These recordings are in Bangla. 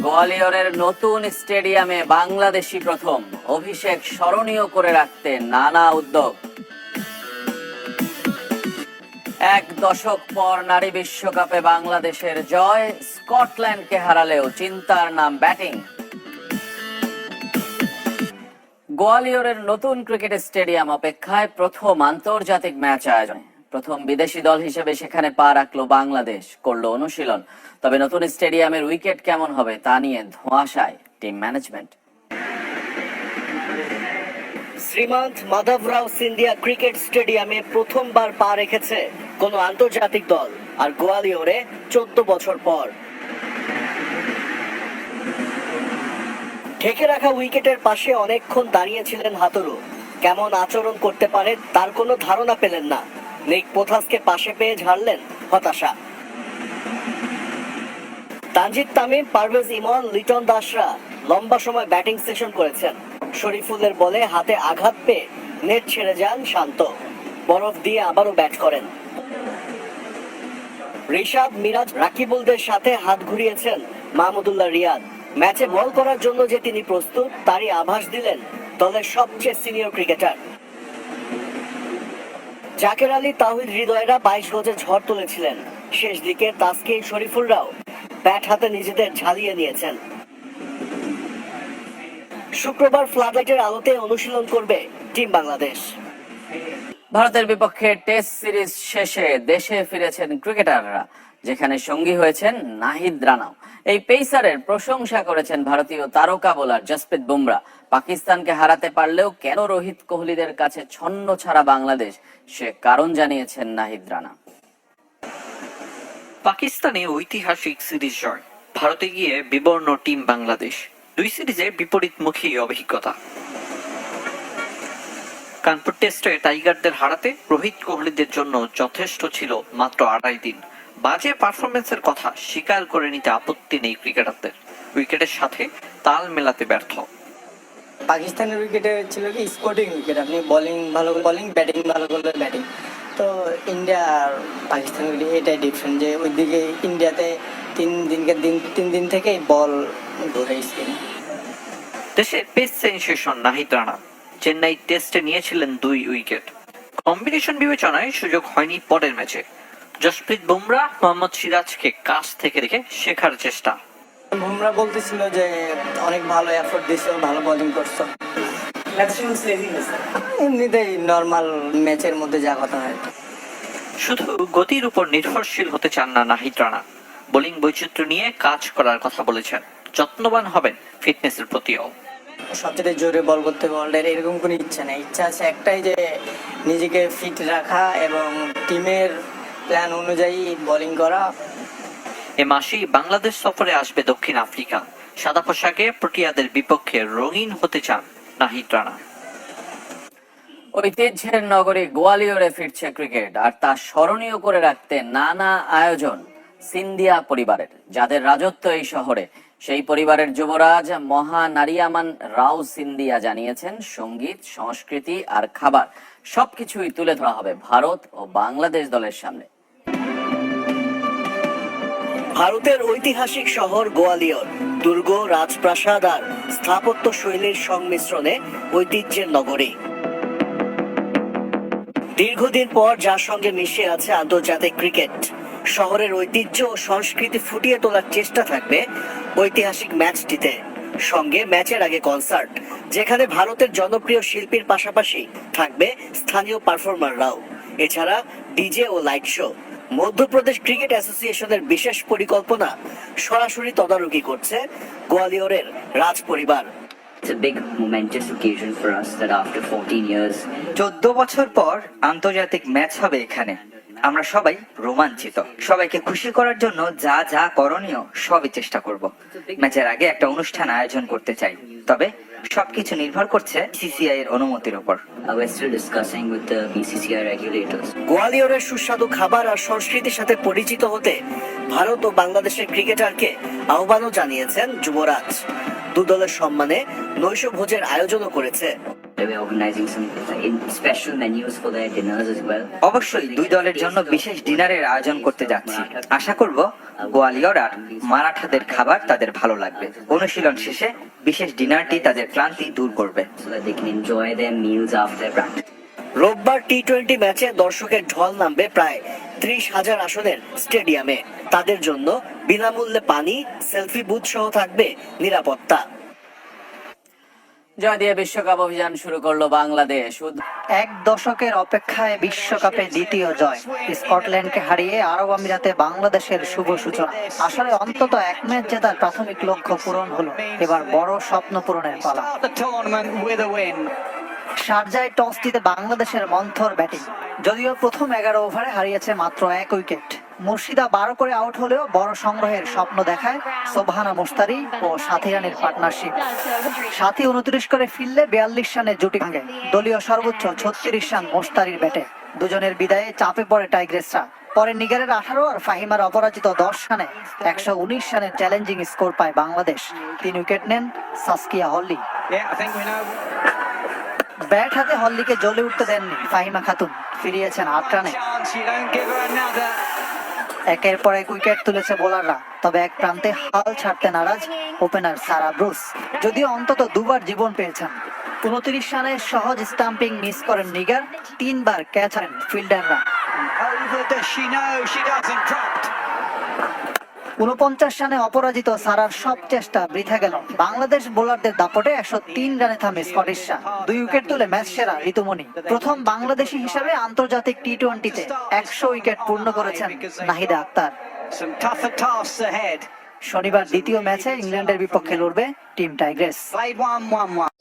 গোয়ালিয়রের নতুন স্টেডিয়ামে বাংলাদেশি প্রথম অভিষেক স্মরণীয় করে রাখতে নানা উদ্যোগ। এক দশক পর নারী বিশ্বকাপে বাংলাদেশের জয়, স্কটল্যান্ডকে হারালেও চিন্তার নাম ব্যাটিং। গোয়ালিয়রের নতুন ক্রিকেট স্টেডিয়াম অপেক্ষায় প্রথম আন্তর্জাতিক ম্যাচ আয়োজনে প্রথম বিদেশি দল হিসেবে সেখানে পা রাখলো বাংলাদেশ, করলো অনুশীলন। তবে নতুন স্টেডিয়ামের উইকেট কেমন হবে তা নিয়ে ধোঁয়াশায় team management. Shrimant Madhavrao Scindia cricket স্টেডিয়ামে প্রথমবার পা রেখেছে কোনো আন্তর্জাতিক দল, আর গোয়ালিয়রে 14 বছর পর। ঢেকে রাখা উইকেটের পাশে অনেকক্ষণ দাঁড়িয়েছিলেন হাতুরু। কেমন আচরণ করতে পারে তার কোনো ধারণা পেলেন না। নিক পোথাসকে পাশে পেয়ে ঝাড়লেন হতাশা। তানজিদ তামিম, পারভেজ ইমন, লিটন দাসরা লম্বা সময় ব্যাটিং সেশন করেছেন। শরীফুলের বলে হাতে আঘাত পেয়ে নেট ছেড়ে যান শান্ত। বরফ দিয়ে আবারও ব্যাট করেন। রিশাদ, মিরাজ, রাকিবুলদের সাথে হাত ঘুরিয়েছেন মাহমুদুল্লাহ রিয়াদ। ম্যাচে বল করার জন্য যে তিনি প্রস্তুত তারই আভাস দিলেন দলের সবচেয়ে সিনিয়র ক্রিকেটার। জাকের আলী, তাওহিদ হৃদয়রা 22 গজে ঝড় তুলেছিলেন। শেষ দিকে তাসকিন, শরীফুলরাও ব্যাট হাতে নিজেদের ঝালিয়ে নিয়েছেন। শুক্রবার ফ্লাডলাইটের আলোতে অনুশীলন করবে টিম বাংলাদেশ। ভারতের বিপক্ষে টেস্ট সিরিজ শেষে দেশে ফিরেছেন ক্রিকেটাররা, যেখানে সঙ্গী হয়েছেন নাহিদ রানাও। এই পেসারের প্রশংসা করেছেন ভারতীয় তারকা বোলার জসপ্রীত বুমরা। পাকিস্তানকে হারাতে পারলেও কেন রোহিত কোহলিদের কাছে ছন্ন ছাড়া বাংলাদেশ, সে কারণ জানিয়েছেন নাহিদ রানা। পাকিস্তানে ঐতিহাসিক সিরিজ জয়, ভারতে গিয়ে বিবর্ণ টিম বাংলাদেশ। দুই সিরিজে বিপরীতমুখী অভিজ্ঞতা। কানপুর টেস্টে টাইগারদের হারাতে রোহিত কোহলিদের জন্য যথেষ্ট ছিল মাত্র 2.5 দিন। বাজে পারফরমেন্সের কথা স্বীকার করে নিতে আপত্তি নেই ক্রিকেটারদের। উইকেটের সাথে তাল মেলাতে ব্যর্থ। পাকিস্তানের উইকেটে ছিল কি স্কোরিং উইকেট, আপনি বোলিং ভালো বোলিং, ব্যাটিং ভালো করলে ব্যাটিং। তো ইন্ডিয়া আর পাকিস্তানের এটাই ডিফারেন্ট যে ওইদিকে ইন্ডিয়াতে তিন দিন থেকেই বল ঘুরে স্পিন। দেশে পেস সেনসেশন নাহিদ রানা চেন্নাই টেস্টে নিয়েছিলেন 2 উইকেট। কম্বিনেশন বিবেচনায় সুযোগ হয়নি পরের ম্যাচে। জসপ্রীত বুমরা মোহাম্মদ সিরাজকে কাছ থেকে দেখে শেখার চেষ্টা। বুমরা বলতেছিল যে অনেক ভালো এফোর্ট দিছো, ভালো বোলিং করছো। এমনিতেই নর্মাল ম্যাচের মধ্যে যা কথা হয়। শুধু গতির উপর নির্ভরশীল হতে চান না নাহিদ রানা, বোলিং বৈচিত্র্য নিয়ে কাজ করার কথা বলেছেন। যত্নবান হবেন ফিটনেসের প্রতিও। সবচেয়ে জোরে বল করতে বললে এরকম কোনো ইচ্ছা নেই। ইচ্ছা আছে একটাই, যে নিজেকে ফিট রাখা এবং টিমের প্ল্যান অনুযায়ী বোলিং করা। এ মাসেই বাংলাদেশ সফরে আসবে দক্ষিণ আফ্রিকা। সাদা পোশাকে প্রোটিয়াদের বিপক্ষে রঙিন হতে চান নাহিদ রানা। ঐতিহ্যের নগরী গোয়ালিয়রে ফিরছে ক্রিকেট, আর তা স্মরণীয় করে রাখতে নানা আয়োজন সিন্ধিয়া পরিবারের, যাদের রাজত্ব এই শহরে। সেই পরিবারের যুবরাজ মহানারিয়ামান রাও সিন্ধিয়া জানিয়েছেন, সঙ্গীত, সংস্কৃতি আর খাবার সবকিছুই তুলে ধরা হবে ভারত ও বাংলাদেশ দলের সামনে। ভারতের ঐতিহাসিক শহর গোয়ালিয়র দুর্গ, রাজপ্রাসাদ আর স্থাপত্য শৈলীর সংমিশ্রণে ঐতিহ্যের নগরী। দীর্ঘদিন পর যার সঙ্গে মিশে আছে আন্তর্জাতিক ক্রিকেট। শহরের ঐতিহ্য ও সংস্কৃতি ফুটিয়ে তোলার চেষ্টা থাকবে ঐতিহাসিক ম্যাচটিতে। সঙ্গে ম্যাচের আগে কনসার্ট, যেখানে ভারতের জনপ্রিয় শিল্পীর পাশাপাশি থাকবে স্থানীয় পারফর্মাররাও। এছাড়া ডিজে ও লাইট শো। মধ্যপ্রদেশ ক্রিকেট অ্যাসোসিয়েশনের বিশেষ পরিকল্পনা সরাসরি তদারকি করছে গোয়ালিয়রের রাজ পরিবার। It's a big momentous occasion for us that after 14 years 14 বছর পর আন্তর্জাতিক ম্যাচ হবে এখানে। আমরা সবাই রোমাঞ্চিত। সবাইকে খুশি করার জন্য যা যা করণীয় সবই চেষ্টা করব। ম্যাচের আগে একটা অনুষ্ঠান আয়োজন করতে চাই, তবে সবকিছু নির্ভর করছে বিসিসিআই এর অনুমতির উপর। we're still discussing with the BCCI regulators. গোয়ালিয়রের সুস্বাদু খাবার আর সংস্কৃতির সাথে পরিচিত হতে ভারত ও বাংলাদেশের ক্রিকেটারকে আহ্বানও জানিয়েছেন যুবরাজ। দু দলের সম্মানে নৈশ ভোজের আয়োজনও করেছে। We're organizing some special menus for their dinners as well. অবশ্যই দুই দলের জন্য বিশেষ ডিনারের আয়োজন করতে যাচ্ছি। আশা করব গোয়ালিয়র আর মারাঠাদের খাবার তাদের ভালো লাগবে। অনুশীলন শেষে বিশেষ ডিনারটি তাদের ক্লান্তি দূর করবে। So that they can enjoy their meals after their practice. রোববার টি-20 ম্যাচে দর্শকের ঢল নামবে প্রায় 30,000 আসনের স্টেডিয়ামে। তাদের জন্য বিনামূল্যে পানি, সেলফি বুথ সহ থাকবে নিরাপত্তা। জয় দিয়ে বিশ্বকাপ অভিযান শুরু করলো বাংলাদেশ। এক দশকের অপেক্ষায় বিশ্বকাপে দ্বিতীয় জয়, স্কটল্যান্ডকে হারিয়ে আরব আমিরাতে বাংলাদেশের শুভ সূচনা। আসলে অন্তত এক ম্যাচ জেতার প্রাথমিক লক্ষ্য পূরণ হলো, এবার বড় স্বপ্ন পূরণের পালা। শারজায় টস জিতে বাংলাদেশের মন্থর ব্যাটিং। যদিও প্রথম 11 ওভারে হারিয়েছে মাত্র 1 উইকেট। মুর্শিদা 12 করে আউট হলেও বড় সংগ্রহের স্বপ্ন দেখায় সোবহানা মুস্তারি ও সাথী রানীর পার্টনারশিপ। সাথী 29 করে ফিরলে 42 রানের জুটি ভাঙে। দলীয় সর্বোচ্চ 36 রান মুস্তারির ব্যাটে। দুজনের বিদায়ে চাপে পড়ে টাইগ্রেসরা। পরে নিগারের 18 আর ফাহিমার অপরাজিত 10 রানে 119 রানের চ্যালেঞ্জিং স্কোর পায় বাংলাদেশ। 3 উইকেট নেন সাসকিয়া হল্লি। ব্যাট হাতে হল্লিকে জ্বলে উঠতে দেননি ফাহিমা খাতুন, ফিরিয়েছেন 8 রানে। একের পর এক উইকেট তুলেছে বোলাররা, তবে এক প্রান্তে হাল ছাড়তে নারাজ ওপেনার সারা ব্রুস। যদিও অন্তত দুবার জীবন পেয়েছেন। 29 রানে সহজ স্টাম্পিং মিস করেন নিগার, 3 বার ক্যাচ হারেন ফিল্ডাররা। 49 রানে অপরাজিত সারার সব চেষ্টা বৃথা গেল। বাংলাদেশ বোলারদের দাপটে 103 রানে থামে স্কটিশরা। 2 উইকেট তুলে ম্যাচ সেরা ঋতুমণি। প্রথম বাংলাদেশি হিসেবে আন্তর্জাতিক টি-20তে 100 উইকেট পূর্ণ করেছেন নাহিদা আক্তার। শনিবার দ্বিতীয় ম্যাচে ইংল্যান্ডের বিপক্ষে লড়বে টিম টাইগ্রেস।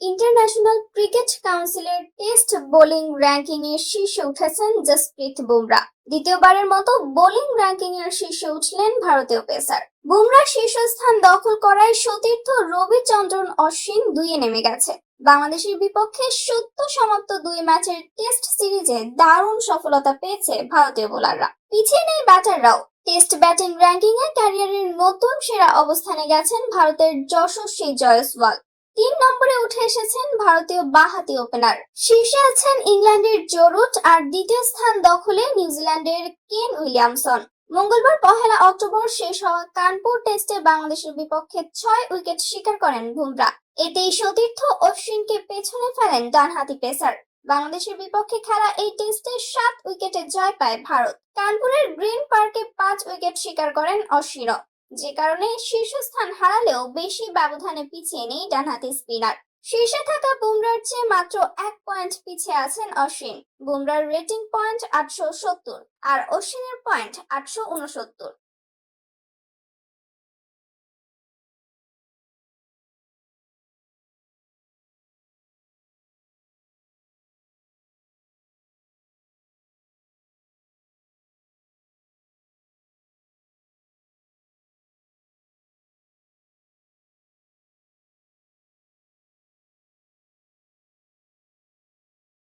ইন্টারন্যাশনাল ক্রিকেট কাউন্সিলের টেস্ট বোলিং র্যাঙ্কিং এর শীর্ষে উঠেছেন জসপ্রীত বুমরা। দ্বিতীয়বারের মতো বোলিং র্যাঙ্কিং এর শীর্ষে উঠলেন ভারতীয় পেসার। বুমরা শীর্ষস্থান দখল করায় সতীর্থ রবিচন্দ্রন অশ্বিন 2-এ নেমে গেছে। বাংলাদেশের বিপক্ষে সদ্য সমাপ্ত 2 ম্যাচের টেস্ট সিরিজে দারুণ সফলতা পেয়েছে ভারতীয় বোলাররা। পিছিয়ে নেই ব্যাটাররাও। টেস্ট ব্যাটিং র্যাঙ্কিং এ ক্যারিয়ারের নতুন সেরা অবস্থানে গেছেন ভারতের যশস্বী জয়সওয়াল। 3 নম্বরে উঠে এসেছেন ভারতীয় বাঁহাতি ওপেনার। শীর্ষে আছেন ইংল্যান্ডের জো রুট আর দ্বিতীয় স্থান দখলে নিউজিল্যান্ডের কেন উইলিয়ামসন। মঙ্গলবার 1 অক্টোবর শেষ হওয়া কানপুর টেস্টে বাংলাদেশের বিপক্ষে 6 উইকেট শিকার করেন বুমরা। এতেই সতীর্থ অশ্বিনকে পেছনে ফেলেন ডানহাতি পেসার। বাংলাদেশের বিপক্ষে খেলা এই টেস্টে 7 উইকেটে জয় পায় ভারত। কানপুরের গ্রিন পার্কে 5 উইকেট শিকার করেন অশ্বিন, যে কারণে শীর্ষস্থান হারালেও বেশি ব্যবধানে পিছিয়ে নেই ডানহাতি স্পিনার। শীর্ষে থাকা বুমরার চেয়ে মাত্র 1 পয়েন্ট পিছিয়ে আছেন অশ্বিন। বুমরার রেটিং পয়েন্ট 870 আর অশ্বিনের পয়েন্ট 869।